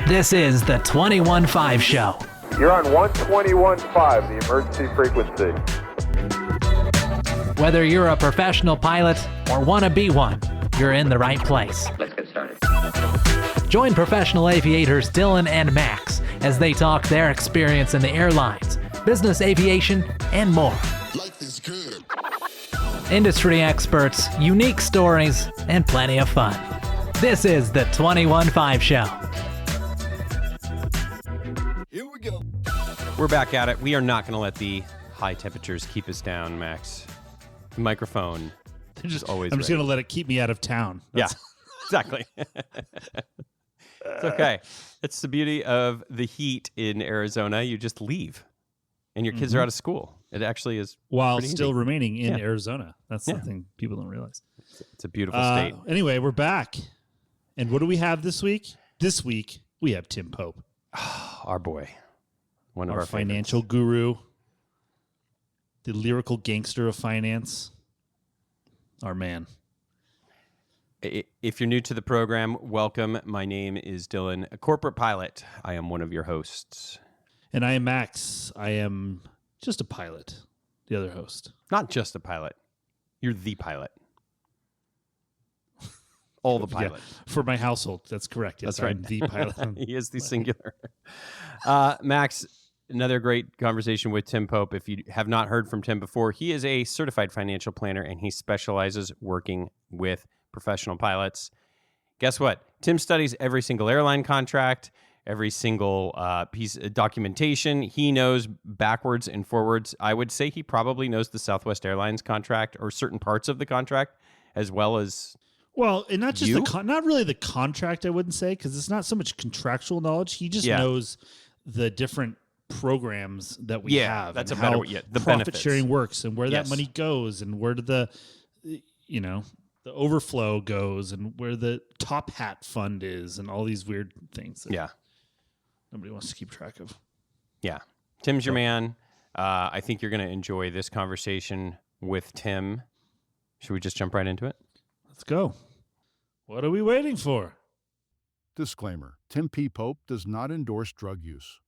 This is the 21.5 Show. You're on 121.5, the emergency frequency. Whether you're a professional pilot or want to be one, you're in the right place. Let's get started. Join professional aviators Dylan and Max as they talk their experience in the airlines, business aviation, and more. Life is good. Industry experts, unique stories, and plenty of fun. This is the 21.5 Show. Here we go. We're back at it. We are not going to let the high temperatures keep us down, Max. The microphone is always I'm just ready. going to let it keep me out of town. Yeah, exactly. It's okay. It's the beauty of the heat in Arizona. You just leave, and your kids are out of school. It actually is While pretty still easy. remaining in Yeah. Arizona. That's something people don't realize. It's a beautiful state. Anyway, we're back. And what do we have this week? This week, we have Tim Pope, Our boy, one of our our financial guru, the lyrical gangster of finance, our man. If you're new to the program, welcome. My name is Dylan, a corporate pilot. I am one of your hosts. And I am Max. I am just a pilot, the other host. Not just a pilot. You're the pilot. All the pilot. Yeah, for my household, that's correct. Yes, That's right. I'm the pilot. He is the singular. Max, another great conversation with Tim Pope. If you have not heard from Tim before, he is a certified financial planner, and he specializes working with professional pilots. Guess what? Tim studies every single airline contract, every single piece of documentation. He knows backwards and forwards. I would say he probably knows the Southwest Airlines contract or certain parts of the contract as well as... Well, and not just You? not really the contract, I wouldn't say, because it's not so much contractual knowledge. He just knows the different programs that we have. That's and a better how way. Yeah, the profit benefits. sharing works and where Yes. that money goes and where the overflow goes and where the top hat fund is and all these weird things that Yeah. nobody wants to keep track of. Yeah. Tim's your man. I think you're going to enjoy this conversation with Tim. Should we just jump right into it? Let's go. What are we waiting for? Disclaimer. Tim P. Pope does not endorse drug use.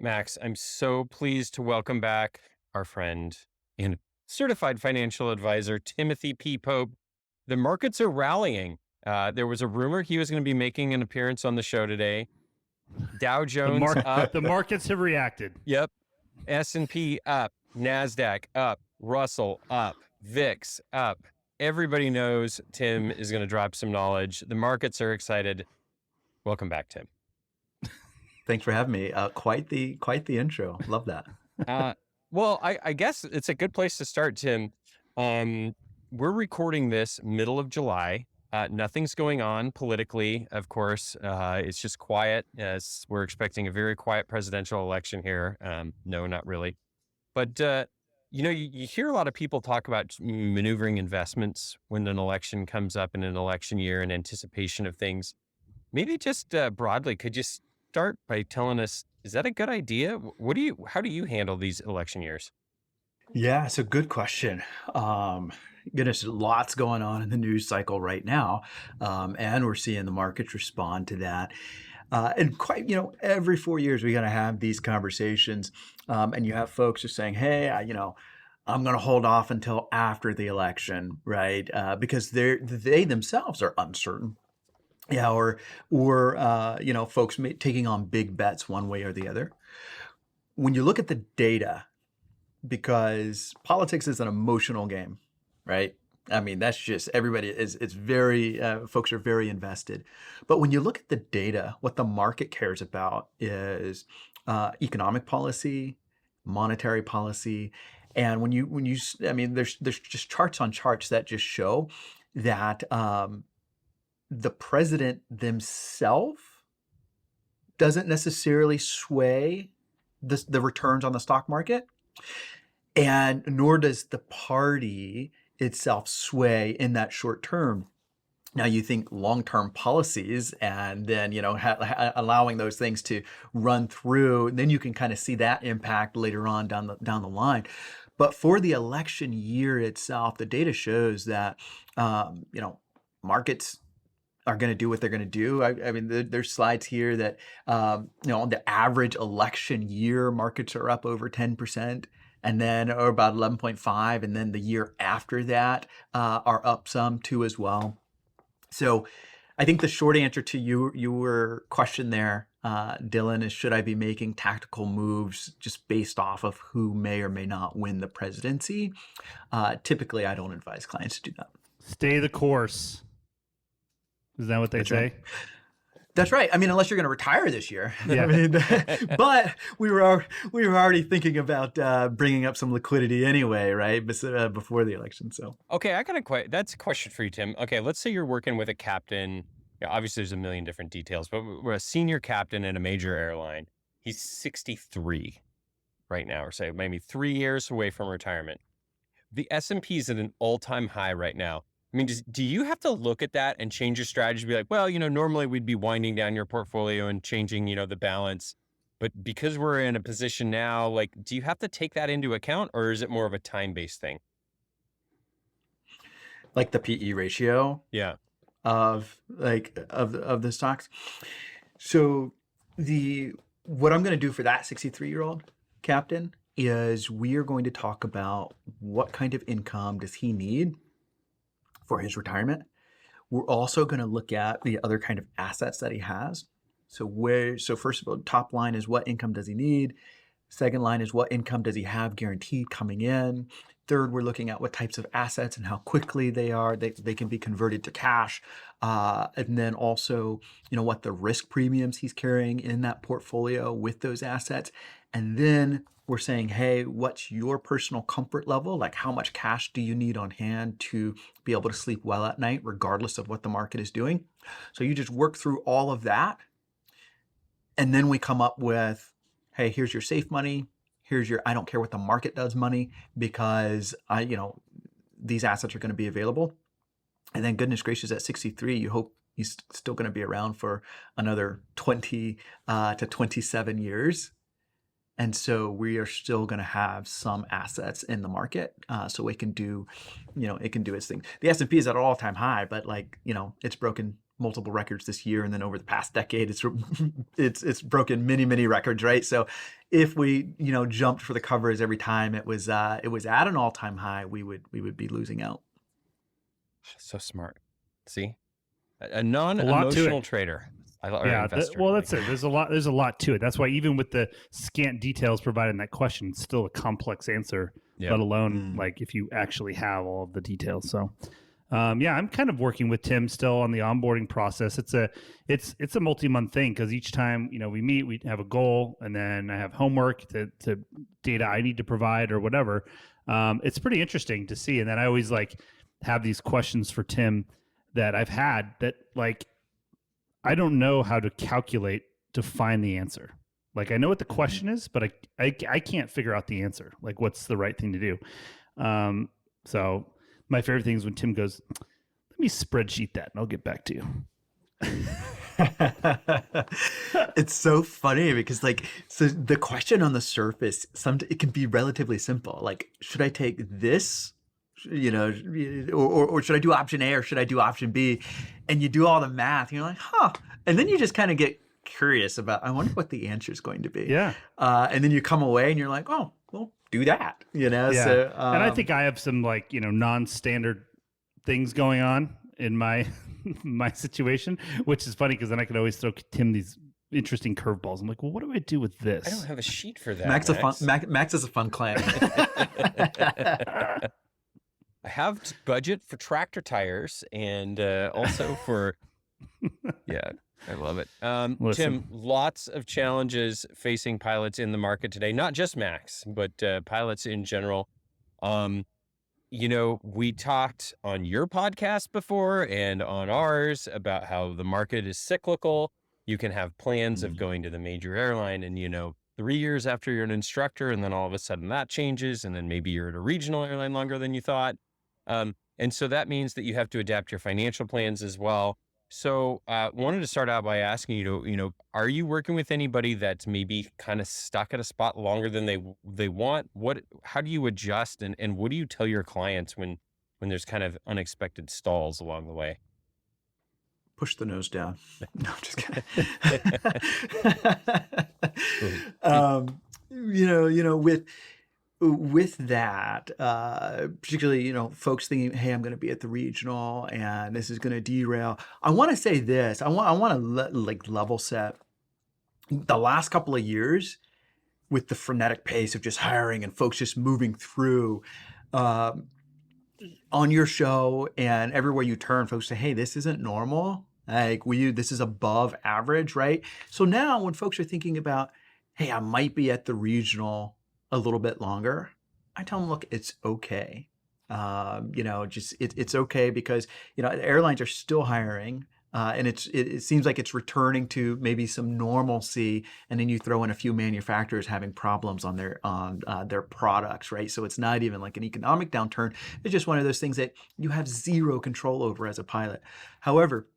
Max, I'm so pleased to welcome back our friend and certified financial advisor, Timothy P. Pope. The markets are rallying. There was a rumor he was going to be making an appearance on the show today. Dow Jones up. The markets have reacted. Yep. S&P up. NASDAQ up. Russell up. VIX up. Everybody knows Tim is going to drop some knowledge. The markets are excited. Welcome back, Tim. Thanks for having me. Quite the intro. Love that. Well, I guess it's a good place to start, Tim. We're recording this middle of July. Nothing's going on politically, of course. It's just quiet. As we're expecting a very quiet presidential election here. No, not really. But, you hear a lot of people talk about maneuvering investments when an election comes up in an election year in anticipation of things. Maybe just broadly, could you start by telling us, is that a good idea? How do you handle these election years? Yeah, it's a good question. Goodness, lots going on in the news cycle right now, and we're seeing the markets respond to that. And quite, every 4 years we got to have these conversations, and you have folks just saying, "Hey, I'm going to hold off until after the election, right?" Because they themselves are uncertain. Yeah, or folks taking on big bets one way or the other. When you look at the data, because politics is an emotional game, right? I mean, that's just everybody is. It's very folks are very invested. But when you look at the data, what the market cares about is economic policy, monetary policy, and when you there's just charts on charts that just show that the president themselves doesn't necessarily sway the returns on the stock market, and nor does the party itself sway in that short term. Now you think long-term policies and then, allowing those things to run through, then you can kind of see that impact later on down the line. But for the election year itself, the data shows that, markets are going to do what they're going to do. I mean, there's slides here that, the average election year markets are up over 10%. And then, or about 11.5, and then the year after that are up some too as well. So I think the short answer to your question there, Dylan, is should I be making tactical moves just based off of who may or may not win the presidency? Typically, I don't advise clients to do that. Stay the course. Is that what they say? Right. That's right. I mean, unless you're going to retire this year. Yeah. I mean, but we were already thinking about bringing up some liquidity anyway, right? Before the election. So Okay, that's a question for you, Tim. Okay, let's say you're working with a captain. Yeah, obviously, there's a million different details, but we're a senior captain in a major airline. He's 63 right now, or say maybe 3 years away from retirement. The S&P is at an all-time high right now. I mean, do you have to look at that and change your strategy? Be like, well, normally we'd be winding down your portfolio and changing, the balance. But because we're in a position now, like, do you have to take that into account, or is it more of a time-based thing? like the PE ratio Yeah. of the stocks. So what I'm going to do for that 63-year-old captain is we are going to talk about what kind of income does he need for his retirement. We're also going to look at the other kind of assets that he has. So first of all, top line is what income does he need? Second line is what income does he have guaranteed coming in? Third, we're looking at what types of assets and how quickly they can be converted to cash. And then also, what the risk premiums he's carrying in that portfolio with those assets. And then we're saying, hey, what's your personal comfort level? Like, how much cash do you need on hand to be able to sleep well at night, regardless of what the market is doing? So you just work through all of that. And then we come up with, hey, here's your safe money. Here's your, I don't care what the market does money, because these assets are going to be available. And then goodness gracious, at 63, you hope he's still going to be around for another 20 to 27 years. And so we are still going to have some assets in the market, so it can do, it can do its thing. The S&P is at an all-time high, but it's broken multiple records this year, and then over the past decade, it's broken many records, right? So if we jumped for the covers every time it was at an all-time high, we would be losing out. So smart. See, a non-emotional trader. That's it. There's a lot to it. That's why even with the scant details provided in that question, it's still a complex answer, let alone like if you actually have all of the details. So, I'm kind of working with Tim still on the onboarding process. It's a multi-month thing, because each time we meet, we have a goal, and then I have homework to data I need to provide or whatever. It's pretty interesting to see, and then I always have these questions for Tim that I've had that I don't know how to calculate to find the answer. Like, I know what the question is, but I can't figure out the answer. Like, what's the right thing to do? So my favorite thing is when Tim goes, let me spreadsheet that and I'll get back to you. It's so funny because so the question on the surface, it can be relatively simple. Like, should I take this? Or should I do option A or should I do option B? And you do all the math, and you're like, and then you just kind of get curious about, I wonder what the answer is going to be. Yeah. And then you come away and you're like, oh, well, do that. Yeah. So, and I think I have some non-standard things going on in my my situation, which is funny because then I can always throw Tim these interesting curveballs. I'm like, well, what do I do with this? I don't have a sheet for that. Max is a fun client. I have budget for tractor tires and also for, I love it. Tim, lots of challenges facing pilots in the market today, not just Max, but pilots in general. We talked on your podcast before and on ours about how the market is cyclical. You can have plans of going to the major airline and, 3 years after you're an instructor, and then all of a sudden that changes. And then maybe you're at a regional airline longer than you thought. And so that means that you have to adapt your financial plans as well. So, wanted to start out by asking are you working with anybody that's maybe kind of stuck at a spot longer than they want? How do you adjust, and what do you tell your clients when there's kind of unexpected stalls along the way? Push the nose down. No, I'm just kidding. With that, particularly, folks thinking, hey, I'm going to be at the regional and this is going to derail. I want to say this. I want to level set. The last couple of years, with the frenetic pace of just hiring and folks just moving through, on your show and everywhere you turn, folks say, hey, this isn't normal. This is above average, right? So now when folks are thinking about, hey, I might be at the regional a little bit longer, I tell them, look, it's okay. It's okay because, airlines are still hiring. And it seems like it's returning to maybe some normalcy, and then you throw in a few manufacturers having problems on their products, right? So it's not even like an economic downturn. It's just one of those things that you have zero control over as a pilot. However,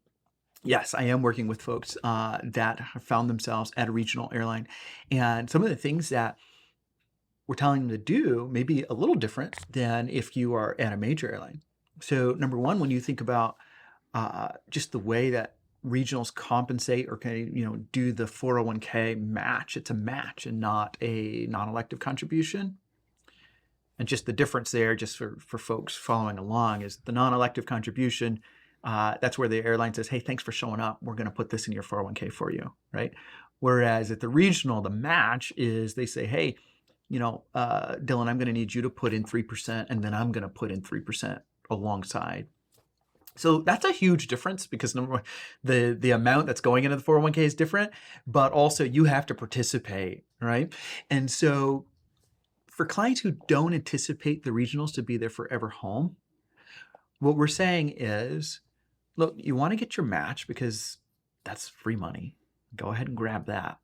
yes, I am working with folks that have found themselves at a regional airline, and some of the things that we're telling them to do may be a little different than if you are at a major airline. So number one, when you think about just the way that regionals compensate or do the 401k match, it's a match and not a non-elective contribution. And just the difference there, just for folks following along, is the non-elective contribution. That's where the airline says, hey, thanks for showing up. We're going to put this in your 401k for you, right? Whereas at the regional, the match is they say, hey, Dylan, I'm going to need you to put in 3%, and then I'm going to put in 3% alongside. So that's a huge difference because number one, the amount that's going into the 401k is different, but also you have to participate, right? And so for clients who don't anticipate the regionals to be their forever home, what we're saying is, look, you want to get your match because that's free money. Go ahead and grab that.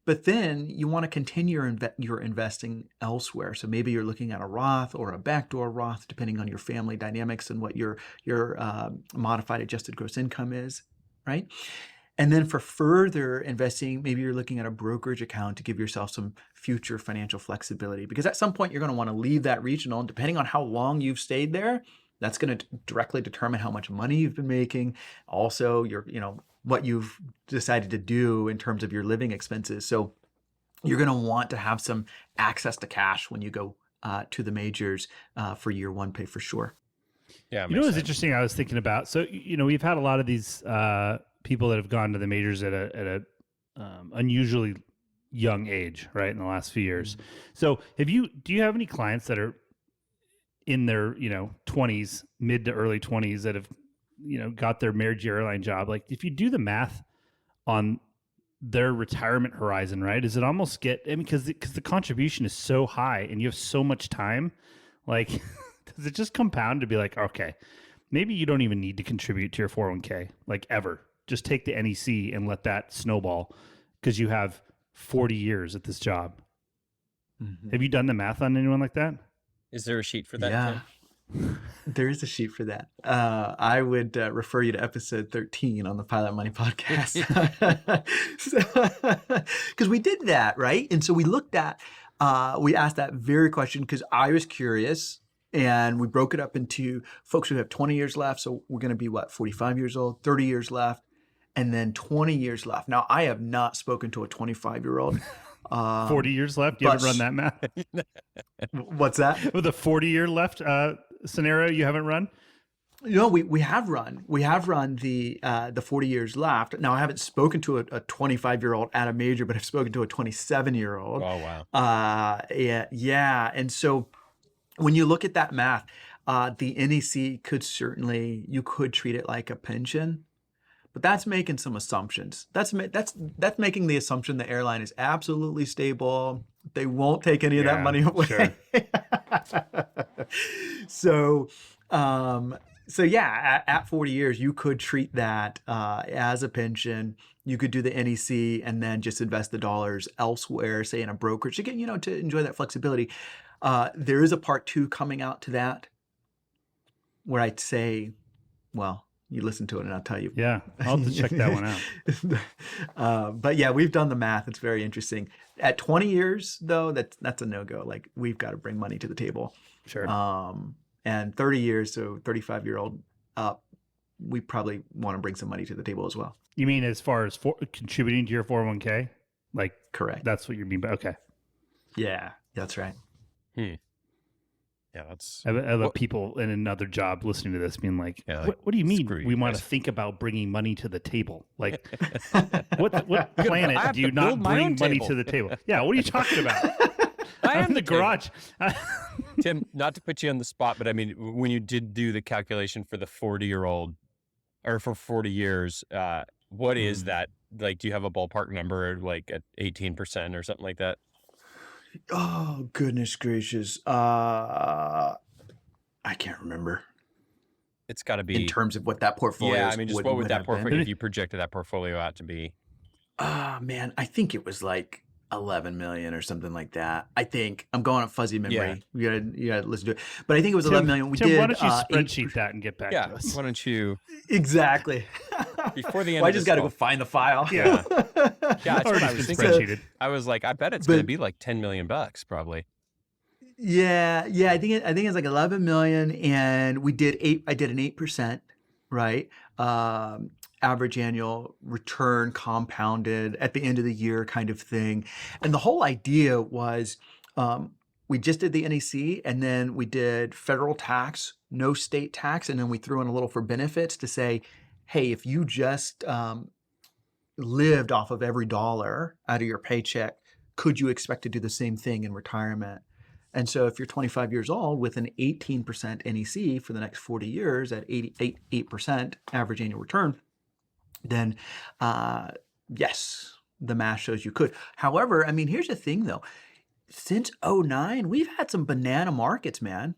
But then you want to continue your investing elsewhere. So maybe you're looking at a Roth or a backdoor Roth, depending on your family dynamics and what your modified adjusted gross income is, right? And then for further investing, maybe you're looking at a brokerage account to give yourself some future financial flexibility. Because at some point, you're going to want to leave that regional. And depending on how long you've stayed there, that's going to directly determine how much money you've been making. Also, what you've decided to do in terms of your living expenses. So you're going to want to have some access to cash when you go to the majors for year one pay for sure. Yeah. What's interesting, I was thinking about, so, we've had a lot of these people that have gone to the majors at a unusually young age, right, in the last few years. Mm-hmm. So do you have any clients that are in their, 20s, mid to early 20s that have, got their major airline job? Like, if you do the math on their retirement horizon, right, does it almost because the contribution is so high and you have so much time, like, does it just compound to be like, okay, maybe you don't even need to contribute to your 401k, like, ever. Just take the NEC and let that snowball because you have 40 years at this job. Mm-hmm. Have you done the math on anyone like that? Is there a sheet for that? Yeah. There is a sheet for that. I would refer you to episode 13 on the Pilot Money podcast. Because we did that, right? And so we looked at, we asked that very question because I was curious, and we broke it up into folks who have 20 years left. So we're going to be 45 years old, 30 years left, and then 20 years left. Now, I have not spoken to a 25-year-old. 40 years left? You haven't run that math? What's that? With a 40-year left scenario you haven't run? We have run. We have run the 40 years left. Now, I haven't spoken to a 25-year-old at a major, but I've spoken to a 27-year-old. Oh, wow. Yeah. And so when you look at that math, the NEC you could treat it like a pension. But that's making some assumptions. That's making the assumption the airline is absolutely stable. They won't take any of that money away. Sure. So yeah, at 40 years, you could treat that as a pension. You could do the NEC and then just invest the dollars elsewhere, say in a brokerage, again, to enjoy that flexibility. There is a part 2 coming out to that, where I'd say, well, You listen to it and I'll tell you. Yeah, I'll have to check that one out. But yeah, we've done the math. It's very interesting. At 20 years, though, that's a no-go. Like, we've got to bring money to the table. Sure. And 30 years, so 35-year-old up, we probably want to bring some money to the table as well. You mean as far as contributing to your 401k? Like, correct. That's what you mean. But okay. Yeah, that's right. Yeah, that's. I have people in another job listening to this being like, what do you mean we want to think about bringing money to the table? Like, what planet do you not bring money to the table? Yeah, what are you talking about? I'm in the garage. Tim, not to put you on the spot, but I mean, when you did do the calculation for the 40-year-old or for 40 years, what is that? Like, do you have a ballpark number, like at 18% or something like that? Oh, goodness gracious. I can't remember. It's got to be. In terms of what that portfolio is. Yeah, I mean, just what would that portfolio, if you projected that portfolio out to be? Man, I think it was like 11 million or something like that. I think I'm going on fuzzy memory. Yeah. You gotta listen to it. But I think it was 11 million. Tim, why don't you spreadsheet that and get back to us? Why don't you? Exactly. Before the end. Well, I just got to go find the file. Yeah. That's what I was thinking. Spreadsheeted. I was like, I bet it's going to be like $10 million probably. Yeah. I think it's like 11 million, and I did an 8%, right? Average annual return compounded at the end of the year kind of thing. And the whole idea was we just did the NEC, and then we did federal tax, no state tax, and then we threw in a little for benefits to say, hey, if you just lived off of every dollar out of your paycheck, could you expect to do the same thing in retirement? And so if you're 25 years old with an 18% NEC for the next 40 years at 8% average annual return, then yes, the math shows you could. However, I mean, here's the thing though. Since 2009, we've had some banana markets, man.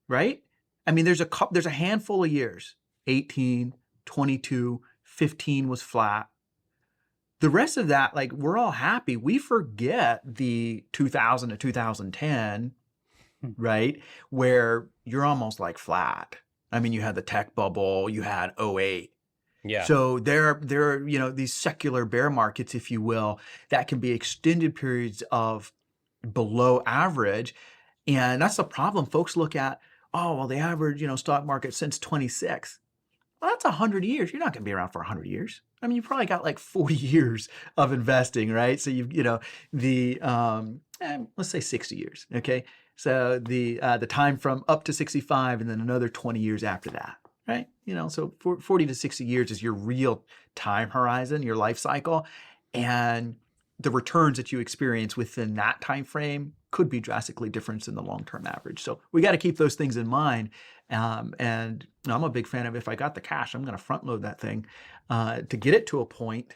Right? I mean, there's a handful of years, 18, 22, 15 was flat. The rest of that, like, we're all happy. We forget the 2000 to 2010, right? Where you're almost like flat. I mean, you had the tech bubble, you had 2008. Yeah. So there are, these secular bear markets, if you will, that can be extended periods of below average. And that's the problem. Folks look at, oh, well, the average, stock market since 26. Well, that's 100 years. You're not going to be around for 100 years. I mean, you probably got like 40 years of investing, right? So let's say 60 years. Okay. So the time from up to 65 and then another 20 years after that. Right? So 40 to 60 years is your real time horizon, your life cycle. And the returns that you experience within that time frame could be drastically different than the long-term average. So we got to keep those things in mind. And I'm a big fan of, if I got the cash, I'm going to front load that thing to get it to a point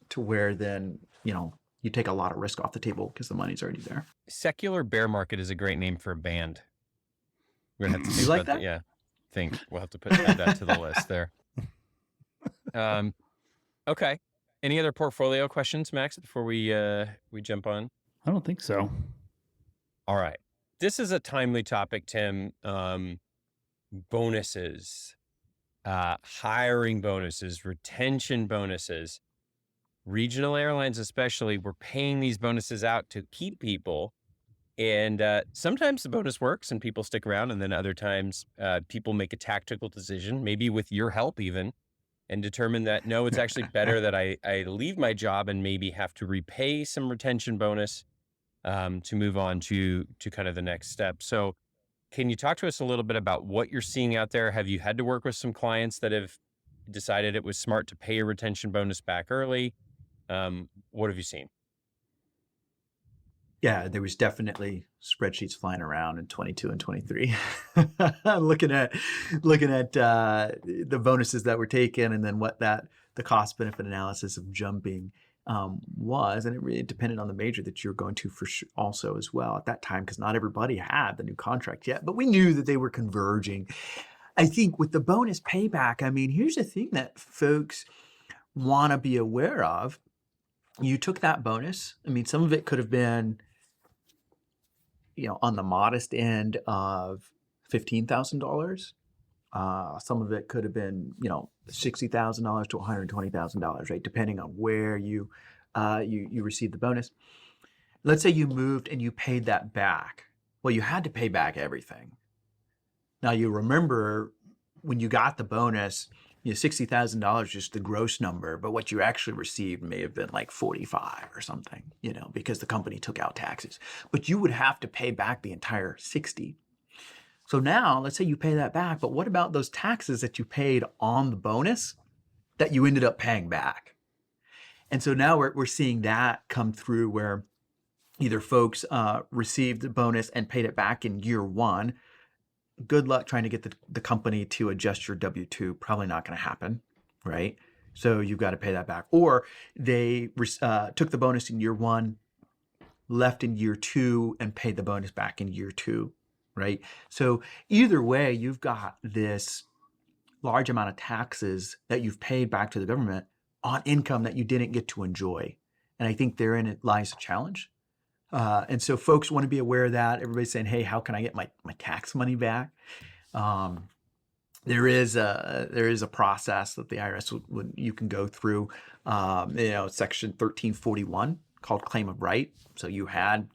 to where then, you take a lot of risk off the table because the money's already there. Secular bear market is a great name for a band. We're going to have to think You like about that? Yeah. We'll have to add that to the list there. Okay. Any other portfolio questions, Max, before we jump on? I don't think so. All right. This is a timely topic, Tim. Bonuses, hiring bonuses, retention bonuses. Regional airlines especially, we're paying these bonuses out to keep people. And sometimes the bonus works and people stick around. And then other times people make a tactical decision, maybe with your help even, and determine that, no, it's actually better that I leave my job and maybe have to repay some retention bonus to move on to kind of the next step. So can you talk to us a little bit about what you're seeing out there? Have you had to work with some clients that have decided it was smart to pay a retention bonus back early? What have you seen? Yeah, there was definitely spreadsheets flying around in 22 and 23, looking at the bonuses that were taken, and then what the cost benefit analysis of jumping was, and it really depended on the major that you're going to for sure also as well at that time, because not everybody had the new contract yet, but we knew that they were converging. I think with the bonus payback, I mean, here's the thing that folks want to be aware of. You took that bonus. I mean, some of it could have been, on the modest end of $15,000, Some of it could have been, $60,000 to $120,000, right? Depending on where you received the bonus. Let's say you moved and you paid that back. Well, you had to pay back everything. Now you remember when you got the bonus, $60,000 just the gross number, but what you actually received may have been like 45 or something, because the company took out taxes. But you would have to pay back the entire 60. So now let's say you pay that back, but what about those taxes that you paid on the bonus that you ended up paying back? And so now we're seeing that come through where either folks received the bonus and paid it back in year one. Good luck trying to get the company to adjust your W-2. Probably not going to happen, right? So you've got to pay that back. Or they took the bonus in year one, left in year two, and paid the bonus back in year two, right? So either way, you've got this large amount of taxes that you've paid back to the government on income that you didn't get to enjoy. And I think therein it lies a challenge. And so folks want to be aware of that. Everybody's saying, hey, how can I get my tax money back? There is a process that the IRS you can go through, section 1341 called claim of right. So you had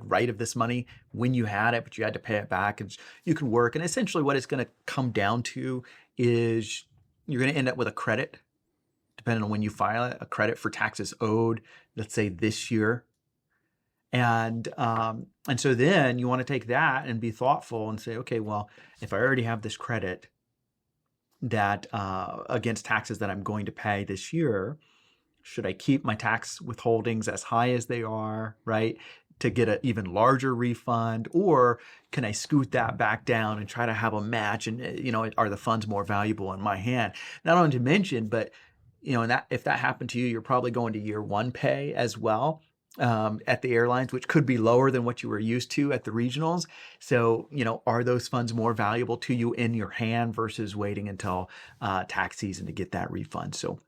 right of this money when you had it, but you had to pay it back, and you can work. And essentially what it's going to come down to is you're going to end up with a credit, depending on when you file it, a credit for taxes owed, let's say this year. And so then you want to take that and be thoughtful and say, okay, well, if I already have this credit that against taxes that I'm going to pay this year, should I keep my tax withholdings as high as they are, right, to get an even larger refund? Or can I scoot that back down and try to have a match? And, are the funds more valuable in my hand? Not only to mention, but, if that happened to you, you're probably going to year one pay as well. At the airlines, which could be lower than what you were used to at the regionals. So, are those funds more valuable to you in your hand versus waiting until tax season to get that refund? So,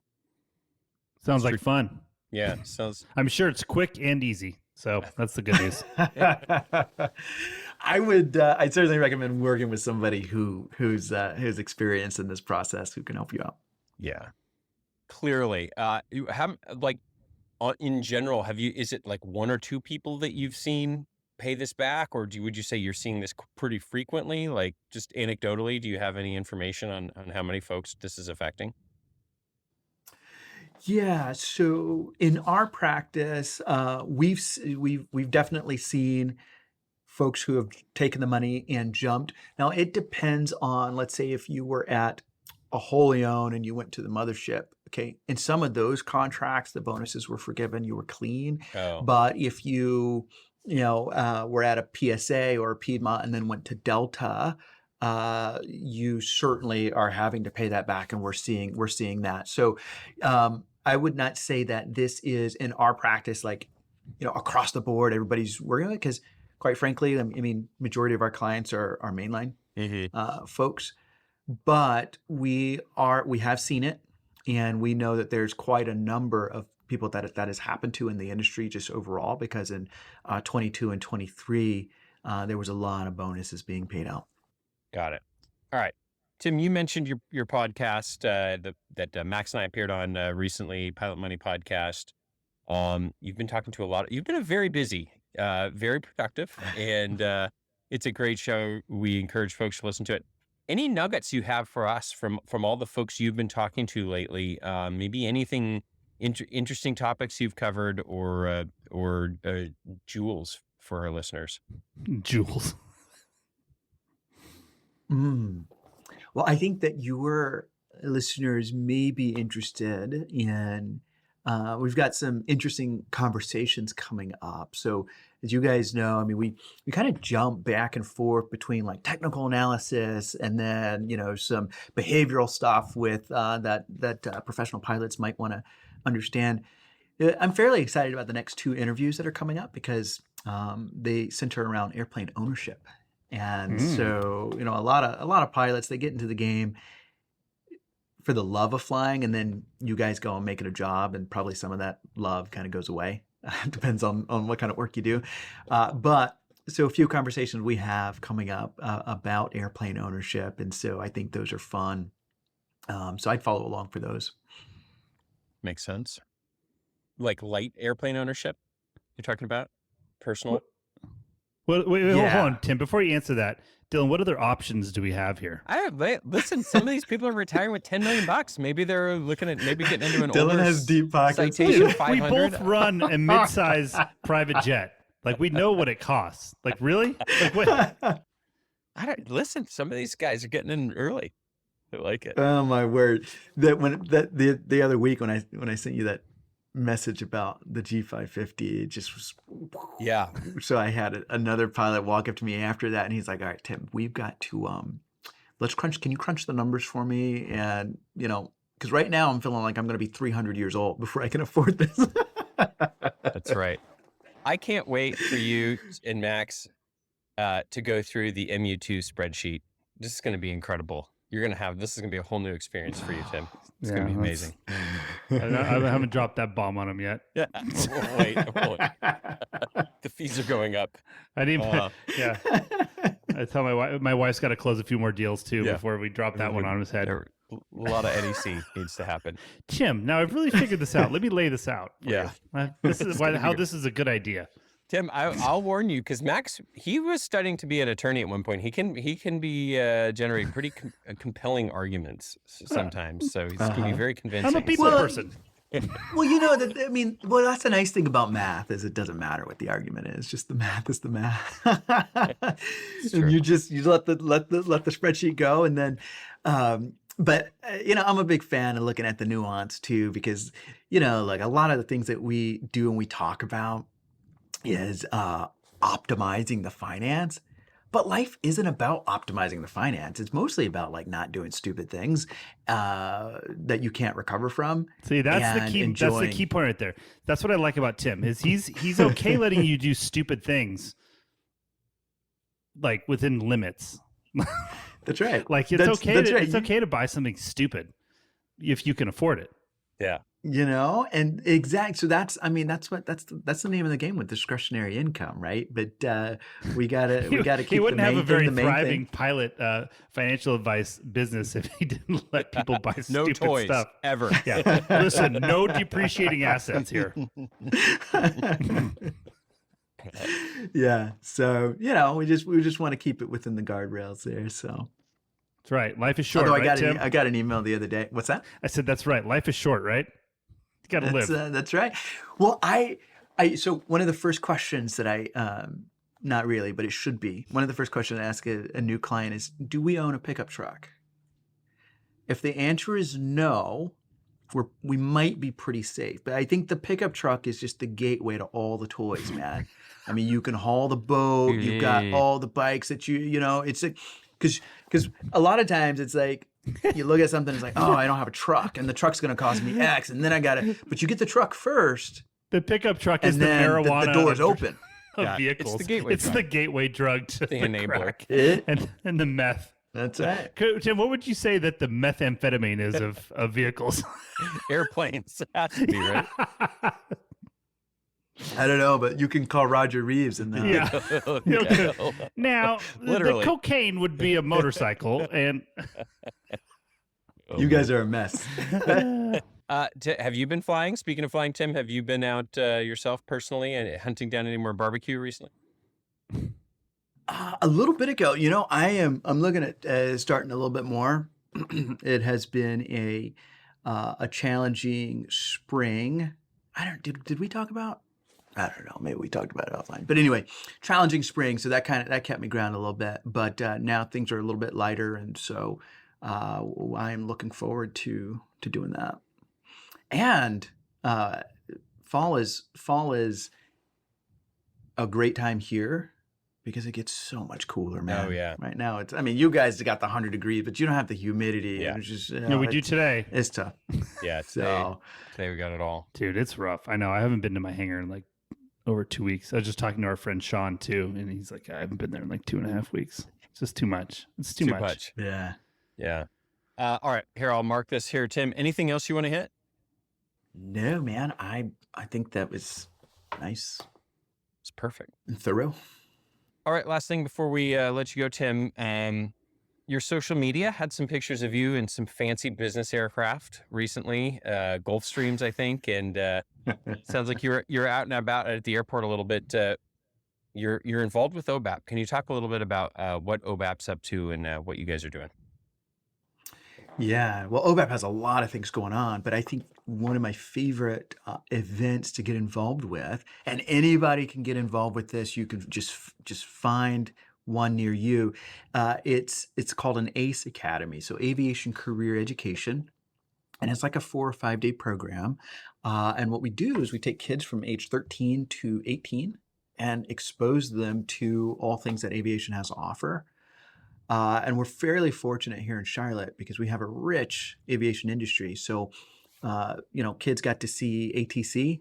sounds like fun. Yeah, sounds. I'm sure it's quick and easy. So that's the good news. I'd certainly recommend working with somebody who's experienced in this process who can help you out. Yeah, clearly. You haven't in general, is it like one or two people that you've seen pay this back, or would you say you're seeing this pretty frequently? Like, just anecdotally, do you have any information on how many folks this is affecting? Yeah, so in our practice, we've definitely seen folks who have taken the money and jumped. Now it depends on, let's say, if you were at a wholly owned and you went to the mothership. Okay, in some of those contracts, the bonuses were forgiven, you were clean. Oh. But if you were at a PSA or a Piedmont and then went to Delta, you certainly are having to pay that back, and we're seeing that. So I would not say that this is in our practice across the board everybody's working on it, because quite frankly, I mean, majority of our clients are mainline folks, but we have seen it. And we know that there's quite a number of people that has happened to in the industry just overall, because in 22 and 23, there was a lot of bonuses being paid out. Got it. All right. Tim, you mentioned your podcast that Max and I appeared on recently, Pilot Money Podcast. You've been talking to you've been very busy, very productive, and it's a great show. We encourage folks to listen to it. Any nuggets you have for us from all the folks you've been talking to lately? Maybe anything interesting topics you've covered, or jewels for our listeners. Jewels. Well, I think that your listeners may be interested in. We've got some interesting conversations coming up. So as you guys know, I mean, we kind of jump back and forth between like technical analysis and then, some behavioral stuff with that professional pilots might want to understand. I'm fairly excited about the next two interviews that are coming up, because they center around airplane ownership. And so, a lot of pilots, they get into the game for the love of flying, and then you guys go and make it a job, and probably some of that love kind of goes away. Depends on what kind of work you do. But so a few conversations we have coming up about airplane ownership, and so I think those are fun. So I'd follow along for those. Makes sense. Like light airplane ownership, you're talking about personal. Wait, Yeah. hold on, Tim. Before you answer that, Dylan, what other options do we have here? Listen, some of these people are retiring with $10 million. Maybe they're looking at getting into an Dylan older has deep pockets. Citation We 500. both run a mid-size private jet. Like, we know what it costs. Like, really? Like, what? Listen, some of these guys are getting in early. I like it. Oh my word! The other week when I sent you that message about the G550, it just was. Yeah. So I had another pilot walk up to me after that, and he's like, "All right, Tim, we've got to let's crunch. Can you crunch the numbers for me? And because right now I'm feeling like I'm going to be 300 years old before I can afford this." That's right. I can't wait for you and Max to go through the MU2 spreadsheet. This is going to be incredible. This is going to be a whole new experience for you, Tim. It's going to be amazing. I haven't dropped that bomb on him yet. Yeah. Wait. The fees are going up. I need, yeah. I tell my wife's got to close a few more deals too before we drop that one on his head. A lot of NEC needs to happen. Tim, now I've really figured this out. Let me lay this out. Yeah. This is how this is a good idea. Tim, I'll warn you, because Max, he was studying to be an attorney at one point. He can be generate pretty compelling arguments sometimes. So he's going to be very convincing. I'm a people person. Well, that's the nice thing about math is it doesn't matter what the argument is. Just the math is the math. And you let the spreadsheet go, and then. But I'm a big fan of looking at the nuance too, because like a lot of the things that we do and we talk about is optimizing the finance. But life isn't about optimizing the finance. It's mostly about like not doing stupid things that you can't recover from. See, that's the key. That's the key point right there. That's what I like about Tim is he's okay letting you do stupid things, like within limits. That's right. Like it's okay to buy something stupid if you can afford it. Yeah. And exact. So that's the name of the game with discretionary income, right? But we gotta keep. He wouldn't have a very the main thriving thing. pilot financial advice business if he didn't let people buy No stupid toys stuff ever. Yeah, listen, no depreciating assets here. Yeah. So we just want to keep it within the guardrails there. So that's right. Life is short. Although Tim? I got an email the other day. What's that? I said that's right. Life is short, right? You got to live. That's right. Well, so one of the first questions that I not really, but it should be one of the first questions I ask a new client is, do we own a pickup truck? If the answer is no, we might be pretty safe. But I think the pickup truck is just the gateway to all the toys, man. I mean, you can haul the boat. You've got all the bikes that it's like, because a lot of times it's like, you look at something, it's like, oh, I don't have a truck, and the truck's going to cost me X, and then I got to, but you get the truck first. The pickup truck is the the marijuana. door's open. Of vehicles. It's the gateway drug. The gateway drug to the enabler. crack and the meth. That's right. Tim, what would you say that the methamphetamine is of vehicles? Airplanes. It has to be, right? I don't know, but you can call Roger Reeves and Now, the cocaine would be a motorcycle, and you guys are a mess. Have you been flying? Speaking of flying, Tim, have you been out yourself personally and hunting down any more barbecue recently? A little bit ago, I'm looking at starting a little bit more. It has been a challenging spring. Did we talk about? I don't know. Maybe we talked about it offline. But anyway, challenging spring. So that kept me grounded a little bit. But now things are a little bit lighter, and so I am looking forward to doing that. And fall is a great time here because it gets so much cooler, man. Oh yeah. Right now you guys got the 100 degrees, but you don't have the humidity. Yeah. It's just, we do today. It's tough. Yeah. Today we got it all. Dude, it's rough. I know. I haven't been to my hangar in like over 2 weeks. I was just talking to our friend Sean too, and he's like, I haven't been there in like 2.5 weeks. It's just too much. It's too much. Yeah. Yeah. All right. Here, I'll mark this here. Tim, anything else you want to hit? No, man. I think that was nice. It's perfect. And thorough. All right, last thing before we let you go, Tim. Your social media had some pictures of you in some fancy business aircraft recently, Gulfstreams, I think, and sounds like you're out and about at the airport a little bit. You're involved with OBAP. Can you talk a little bit about what OBAP's up to and what you guys are doing? Yeah, well, OBAP has a lot of things going on, but I think one of my favorite events to get involved with, and anybody can get involved with this. You can just find one near you. It's called an ACE Academy, so Aviation Career Education, and it's like a 4 or 5 day program. And what we do is we take kids from age 13 to 18 and expose them to all things that aviation has to offer. And we're fairly fortunate here in Charlotte because we have a rich aviation industry. So, kids got to see ATC.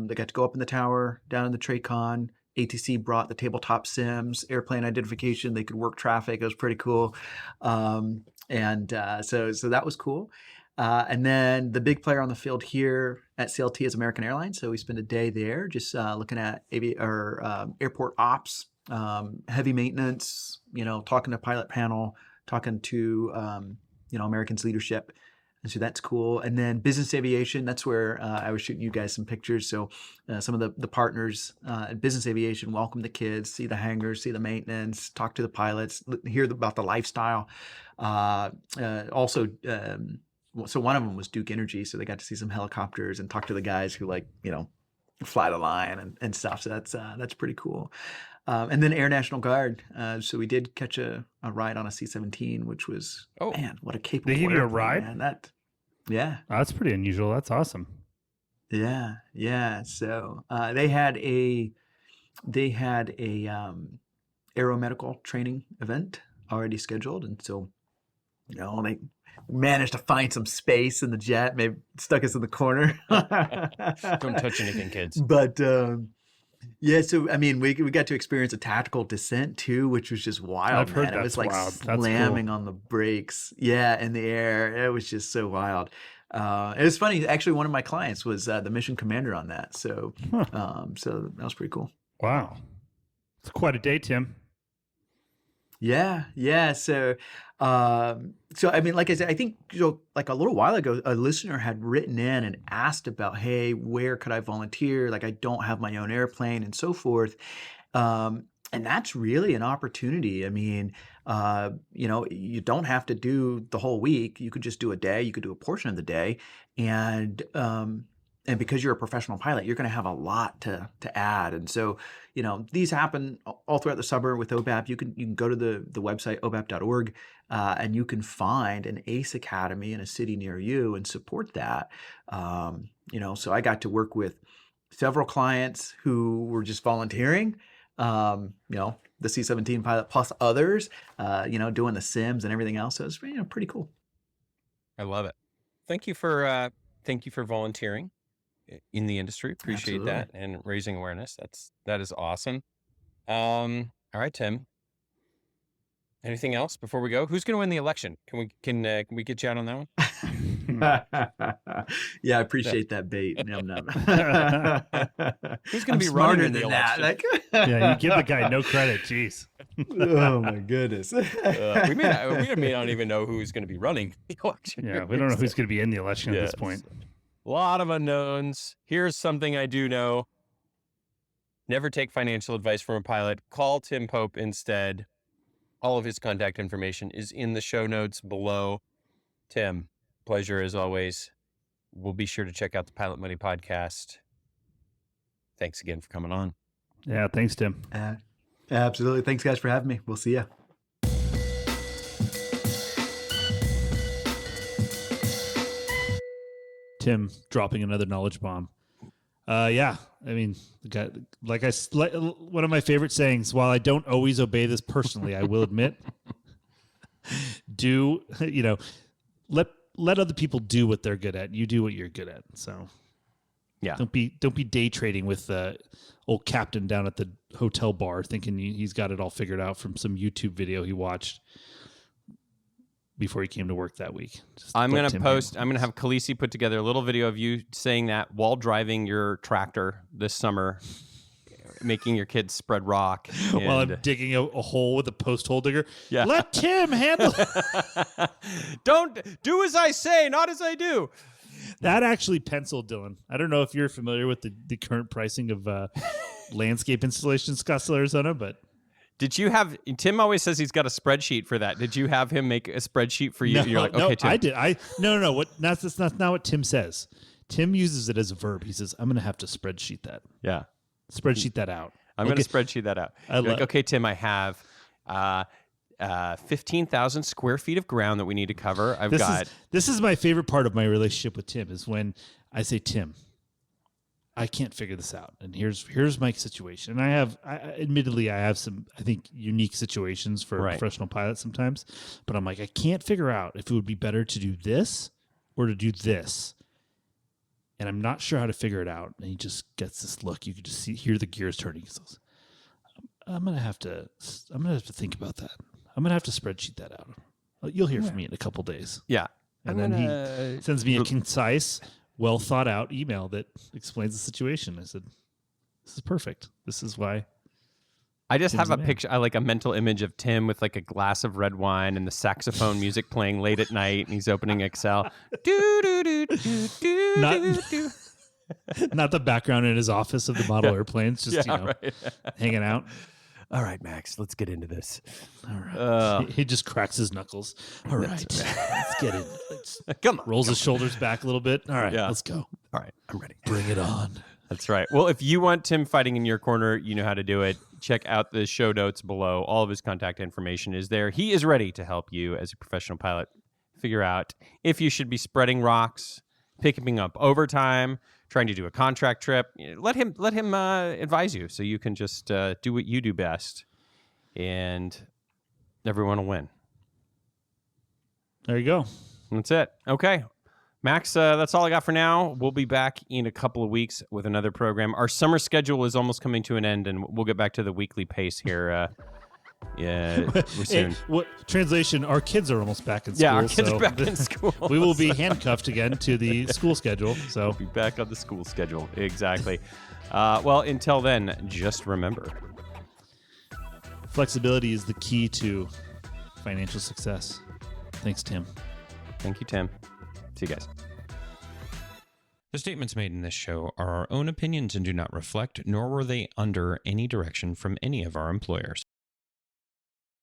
They got to go up in the tower, down in the TRACON. ATC brought the tabletop sims, airplane identification. They could work traffic. It was pretty cool. So that was cool. And then the big player on the field here at CLT is American Airlines. So we spend a day there just looking at airport ops, heavy maintenance, talking to pilot panel, talking to, American's leadership. And so that's cool. And then business aviation, that's where I was shooting you guys some pictures. So some of the partners in business aviation welcome the kids, see the hangars, see the maintenance, talk to the pilots, hear about the lifestyle. So one of them was Duke Energy. So they got to see some helicopters and talk to the guys who fly the line and stuff. So that's pretty cool. And then Air National Guard. So we did catch a ride on a C-17, which was, man, what a capable They give you a airplane, ride? man. Yeah. Oh, that's pretty unusual. That's awesome. Yeah. So they had a aeromedical training event already scheduled. And so, they managed to find some space in the jet, maybe stuck us in the corner. Don't touch anything, kids. But yeah, so I mean, we got to experience a tactical descent too, which was just wild. I've heard man. It was that's like wild. That's slamming cool. on the brakes, in the air. It was just so wild. It was funny. Actually, one of my clients was the mission commander on that. So, so that was pretty cool. Wow, it's quite a day, Tim. Yeah. So I mean, like I said, I think, like a little while ago, a listener had written in and asked about, hey, where could I volunteer? Like, I don't have my own airplane and so forth. And that's really an opportunity. I mean, you don't have to do the whole week. You could just do a day. You could do a portion of the day. And because you're a professional pilot, you're going to have a lot to add. And so, these happen all throughout the summer with OBAP. You can go to the website, obap.org, and you can find an ACE Academy in a city near you and support that. So I got to work with several clients who were just volunteering, the C-17 pilot plus others, doing the sims and everything else. So it's pretty cool. I love it. Thank you for volunteering in the industry. Appreciate Absolutely. that and raising awareness. That is awesome. All right, Tim. Anything else before we go? Who's going to win the election? Can we get you out on that one? Yeah, I appreciate that bait. No. Who's going to be running in the election? Yeah, you give the guy no credit. Jeez. Oh my goodness. We may not even know who's going to be running the election. Yeah, we don't know who's going to be in the election at this point. A lot of unknowns. Here's something I do know. Never take financial advice from a pilot. Call Tim Pope instead. All of his contact information is in the show notes below. Tim, pleasure as always. We'll be sure to check out the Pilot Money podcast. Thanks again for coming on. Yeah, thanks, Tim. Absolutely. Thanks, guys, for having me. We'll see ya. Tim dropping another knowledge bomb. Yeah, I mean, one of my favorite sayings, while I don't always obey this personally, I will admit, let other people do what they're good at. You do what you're good at. So yeah, don't be day trading with the old captain down at the hotel bar thinking he's got it all figured out from some YouTube video he watched before he came to work that week. I'm going to have Khaleesi put together a little video of you saying that while driving your tractor this summer, making your kids spread rock. While and- I'm digging a hole with a post hole digger. Yeah. Let Tim handle it. Don't do as I say, not as I do. That actually penciled, Dylan. I don't know if you're familiar with the current pricing of landscape installations in Scottsdale, Arizona, but Did you have Tim always says he's got a spreadsheet for that. Did you have him make a spreadsheet for you? no, You're like, okay, Tim. I did. No. That's not what Tim says. Tim uses it as a verb. He says, "I'm going to have to spreadsheet that. Yeah. Spreadsheet that out. I'm going to spreadsheet that out." You're like, okay, Tim, I have 15,000 square feet of ground that we need to cover. This is my favorite part of my relationship with Tim is when I say, Tim, I can't figure this out. And here's my situation. And admittedly, I have some, I think, unique situations for professional pilots sometimes. But I'm like, I can't figure out if it would be better to do this or to do this. And I'm not sure how to figure it out. And he just gets this look. You can just hear the gears turning. He says, I'm gonna have to think about that. I'm gonna have to spreadsheet that out. You'll hear from me in a couple days. Yeah. And then he sends me a concise, well thought out email that explains the situation. I said, this is perfect. This is why. I just have a picture, I like a mental image of Tim with like a glass of red wine and the saxophone music playing late at night, and he's opening Excel. Not the background in his office of the model airplanes, just hanging out. All right, Max, let's get into this. All right. He just cracks his knuckles. All right. Let's get it. Come on. Rolls his shoulders back a little bit. All right. Yeah. Let's go. All right. I'm ready. Bring it on. That's right. Well, if you want Tim fighting in your corner, you know how to do it. Check out the show notes below. All of his contact information is there. He is ready to help you as a professional pilot figure out if you should be spreading rocks, picking up overtime, trying to do a contract trip. Let him advise you so you can just do what you do best, and everyone will win. There you go. That's it. Okay. Max, that's all I got for now. We'll be back in a couple of weeks with another program. Our summer schedule is almost coming to an end, and we'll get back to the weekly pace here soon. Translation, our kids are almost back in school. Yeah, our kids are back in school. We will be handcuffed again to the school schedule. So we'll be back on the school schedule. Exactly. Well, until then, just remember. Flexibility is the key to financial success. Thanks, Tim. Thank you, Tim. See you guys. The statements made in this show are our own opinions and do not reflect, nor were they under any direction from any of our employers.